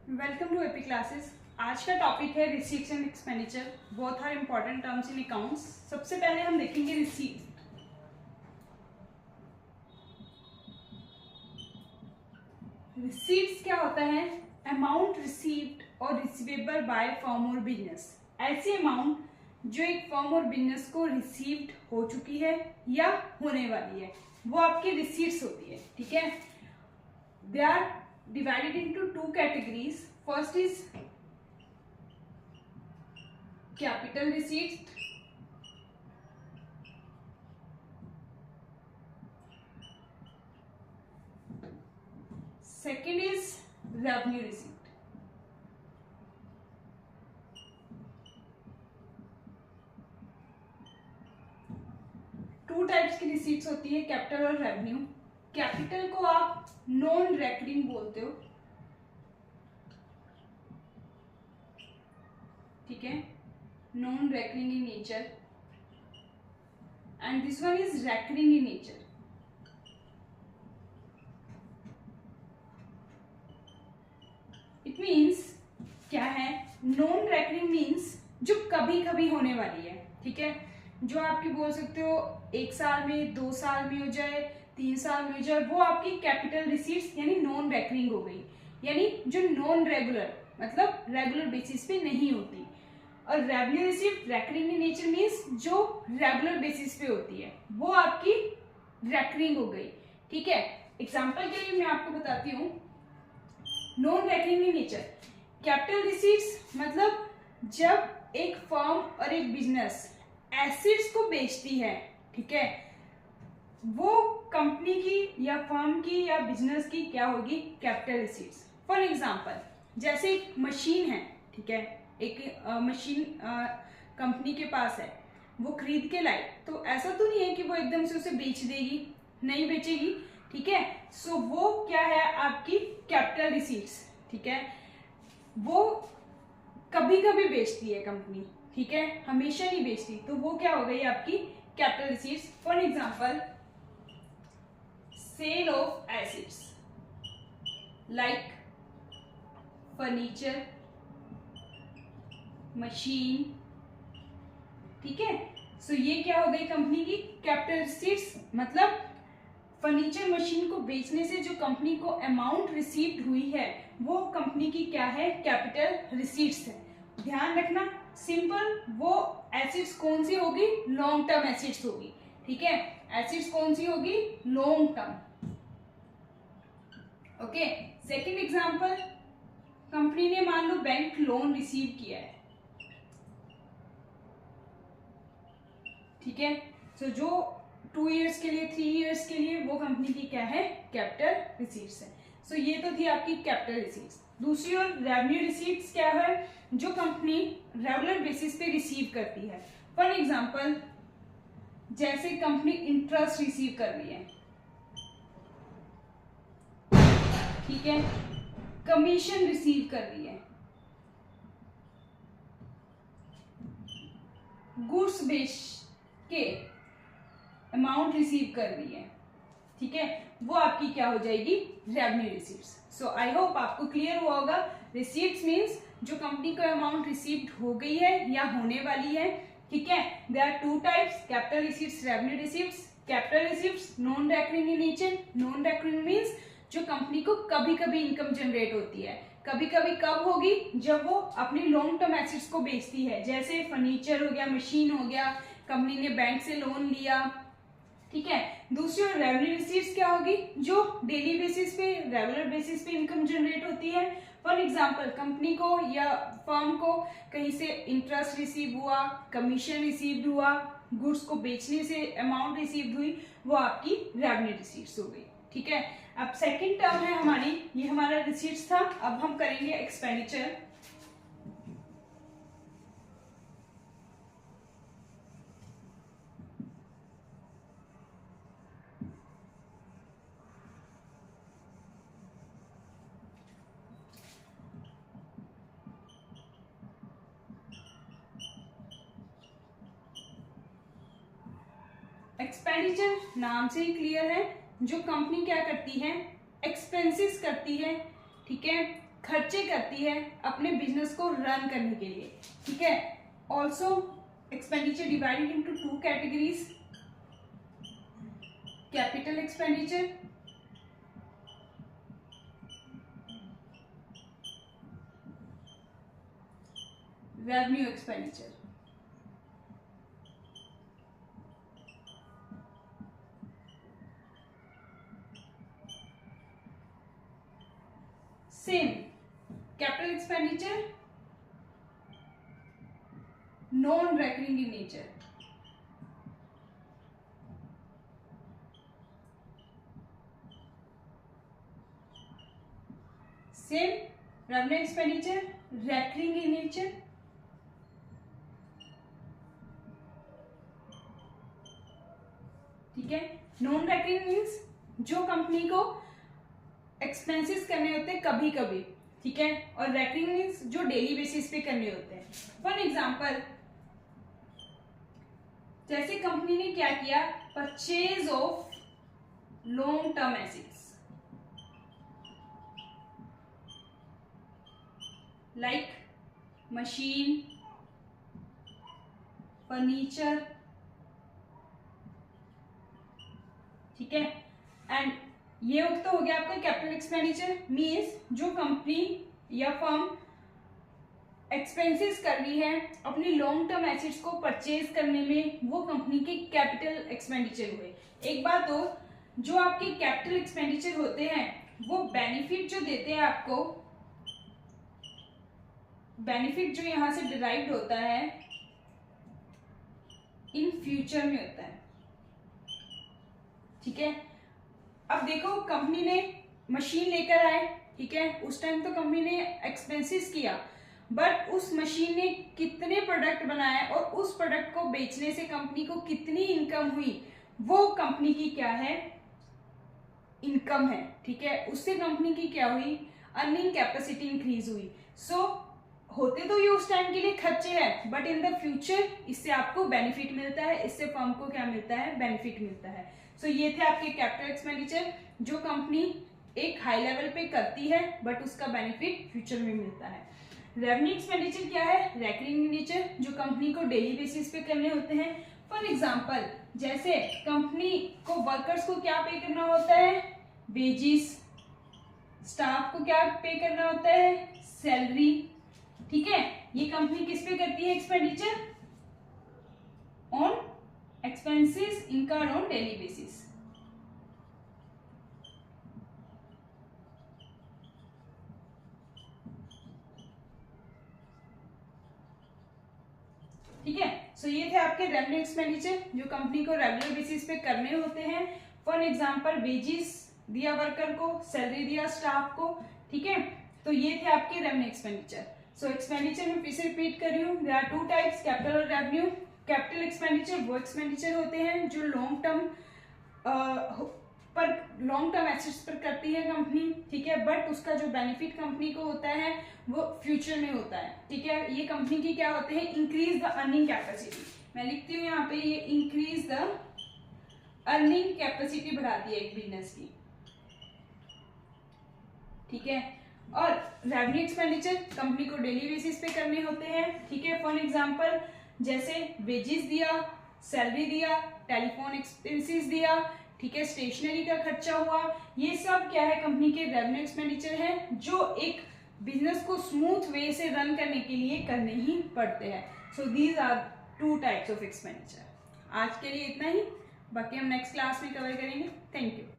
Welcome to AP classes. आज का topic है receipts and expenditure. Both are important terms in accounts. सबसे पहले हम देखेंगे रिसीट। रिसीट्स क्या होता है? अमाउंट रिसीव्ड और रिसीवेबल बाय फर्म और बिजनेस। ऐसी अमाउंट जो एक फर्म और बिजनेस को रिसीव्ड हो चुकी है या होने वाली है, वो आपकी रिसीट्स होती है। ठीक है, they are divided into two categories. First is capital receipts, second is revenue receipt. Two types की रिसीट्स होती है, कैपिटल और रेवेन्यू। कैपिटल को आप नॉन रेकरिंग बोलते हो, ठीक है, non recurring in nature, and this one is recurring in nature. It means क्या है? नॉन रेकरिंग मीन्स जो कभी कभी होने वाली है, ठीक है, जो आपकी बोल सकते हो 1 साल में, 2 साल में हो जाए, 3 साल में हो जाए, वो आपकी कैपिटल रिसीट्स यानी नॉन रेकरिंग हो गई। यानी जो नॉन रेगुलर मतलब रेगुलर बेसिस पे नहीं होती। और revenue receipt recurring in nature means जो रेगुलर बेसिस पे होती है, वो आपकी रेकरिंग हो गई। ठीक है, एग्जांपल के लिए मैं आपको बताती हूँ। Non recurring in nature capital receipts मतलब जब एक फर्म और एक बिजनेस एसेट्स को बेचती है, ठीक है, वो कंपनी की या फर्म की या बिजनेस की क्या होगी? Capital receipts. फॉर एग्जांपल, जैसे एक मशीन है, ठीक है, एक मशीन कंपनी के पास है, वो खरीद के लाई, तो ऐसा तो नहीं है कि वो एकदम से उसे बेच देगी, नहीं बेचेगी, ठीक है। सो वो क्या है? आपकी कैपिटल रिसीट्स, ठीक है। वो कभी कभी बेचती है कंपनी, ठीक है, हमेशा नहीं बेचती, तो वो क्या हो गई? आपकी capital receipts. For example, sale of assets like furniture, machine, ठीक है। सो ये क्या हो गई? कंपनी की कैपिटल रिसीट्स। मतलब फर्नीचर मशीन को बेचने से जो कंपनी को अमाउंट रिसीव्ड हुई है, वो कंपनी की क्या है? कैपिटल रिसीट्स है। ध्यान रखना, सिंपल, वो एसेट्स कौन सी होगी? लॉन्ग टर्म एसेट्स होगी, ठीक है। एसेट्स कौन सी होगी? Long term. Okay, second example, company ने मान लो बैंक लोन रिसीव किया है, ठीक है। सो जो 2 इयर्स के लिए, 3 इयर्स के लिए, वो कंपनी की क्या है? कैपिटल रिसीट्स है। सो ये तो थी आपकी कैपिटल रिसीट्स। दूसरी ओर रेवेन्यू रिसीट्स क्या है? जो कंपनी रेगुलर बेसिस पे रिसीव करती है। फॉर एग्जांपल, जैसे कंपनी इंटरेस्ट रिसीव कर रही है, ठीक है, कमीशन रिसीव कर रही है, गुड्स बेच के अमाउंट रिसीव कर रही है, ठीक है, वो आपकी क्या हो जाएगी? Revenue receipts. So I hope आपको क्लियर हुआ होगा। रिसीट्स मीन्स जो कंपनी को अमाउंट रिसीव्ड हो गई है या होने वाली है, ठीक है। There are 2 types, capital receipts, revenue receipts. Capital receipts non recurring in nature. Non recurring means जो कंपनी को कभी कभी इनकम जनरेट होती है। कभी कभी कब होगी? जब वो अपनी लॉन्ग टर्म एसेट्स को बेचती है, जैसे फर्नीचर हो गया, मशीन हो गया, कंपनी ने बैंक से लोन लिया, ठीक है। दूसरी ओर रेवेन्यू रिसीट्स क्या होगी? जो डेली बेसिस पे, रेगुलर बेसिस पे इनकम जनरेट होती है। फॉर एग्जांपल, कंपनी को या फर्म को कहीं से इंटरेस्ट रिसीव हुआ, कमीशन रिसीव हुआ, गुड्स को बेचने से अमाउंट रिसीव हुई, वो आपकी रेवेन्यू रिसीट्स हो गई, ठीक है। अब सेकंड टर्म है हमारी, ये हमारा रिसीट्स था। अब हम करेंगे एक्सपेंडिचर। एक्सपेंडिचर नाम से ही क्लियर है, जो कंपनी क्या करती है? एक्सपेंसेस करती है, ठीक है, खर्चे करती है अपने बिजनेस को रन करने के लिए, ठीक है। Also expenditure divided into 2 categories, capital expenditure revenue expenditure. Same capital expenditure non recurring in nature, same revenue expenditure recurring in nature, ठीक है। नॉन रेकरिंग मीन्स जो कंपनी को एक्सपेंसेस करने होते हैं कभी कभी, ठीक है, और रेकरिंग मीन्स जो डेली बेसिस पे करने होते हैं। फॉर एग्जांपल, जैसे कंपनी ने क्या किया, purchase of long term assets like machine, furniture, ठीक है। एंड ये तो हो गया आपका कैपिटल एक्सपेंडिचर, मीन्स जो कंपनी या फर्म एक्सपेंसेस कर रही है अपनी लॉन्ग टर्म एसेट्स को परचेज करने में, वो कंपनी के कैपिटल एक्सपेंडिचर हुए। एक बात तो, जो आपके कैपिटल एक्सपेंडिचर होते हैं वो बेनिफिट जो देते हैं आपको, बेनिफिट जो यहां से डिराइव्ड होता है इन फ्यूचर में होता है, ठीक है। अब देखो, कंपनी ने मशीन लेकर आए, ठीक है, उस टाइम तो कंपनी ने एक्सपेंसेस किया, बट उस मशीन ने कितने प्रोडक्ट बनाए और उस प्रोडक्ट को बेचने से कंपनी को कितनी इनकम हुई, वो कंपनी की क्या है, इनकम है, ठीक है। उससे कंपनी की क्या हुई, अर्निंग कैपेसिटी इंक्रीज हुई। सो होते तो ये उस टाइम के लिए खर्चे हैं, बट इन द फ्यूचर इससे आपको बेनिफिट मिलता है, इससे फर्म को क्या मिलता है, बेनिफिट मिलता है। सो ये थे आपके कैपिटल एक्सपेंडिचर जो कंपनी एक हाई लेवल पे करती है बट उसका बेनिफिट फ्यूचर में मिलता है। रेवेन्यू एक्सपेंडिचर क्या है, रेकरिंग नेचर, जो कंपनी को डेली बेसिस पे करने होते हैं। फॉर एग्जांपल, जैसे कंपनी को वर्कर्स को क्या पे करना होता है, वेजिस, स्टाफ को क्या पे करना होता है, सैलरी, ठीक है। ये कंपनी किस पे करती है expenditure, on expenses incurred on daily basis, ठीक है। सो ये थे आपके रेवेन्यू एक्सपेंडिचर जो कंपनी को रेगुलर बेसिस पे करने होते हैं। फॉर एग्जांपल, वेजिस दिया वर्कर को, सैलरी दिया स्टाफ को, ठीक है। तो ये थे आपके रेवेन्यू एक्सपेंडिचर। सो एक्सपेंडिचर में फिर से रिपीट कर रही हूँ, देयर आर 2 टाइप्स, कैपिटल और रेवेन्यू। कैपिटल एक्सपेंडिचर वो एक्सपेंडिचर होते हैं जो लॉन्ग टर्म एसेट्स पर करती है कंपनी, ठीक है, बट उसका जो बेनिफिट कंपनी को होता है वो फ्यूचर में होता है, ठीक है। ये कंपनी की क्या होते हैं, इंक्रीज द अर्निंग कैपेसिटी। मैं लिखती हूँ यहाँ पे, ये इंक्रीज द अर्निंग कैपेसिटी बढ़ाती है एक बिजनेस की, ठीक है। और रेवेन्यू एक्सपेंडिचर कंपनी को डेली बेसिस पे करने होते हैं, ठीक है। फॉर एग्जांपल, जैसे वेजेस दिया, सैलरी दिया, टेलीफोन एक्सपेंसेस दिया, ठीक है, स्टेशनरी का खर्चा हुआ, ये सब क्या है, कंपनी के रेवेन्यू एक्सपेंडिचर है जो एक बिजनेस को स्मूथ वे से रन करने के लिए करने ही पड़ते हैं। So these are 2 types of expenditure. आज के लिए इतना ही, बाकी हम नेक्स्ट क्लास में कवर करेंगे। Thank you.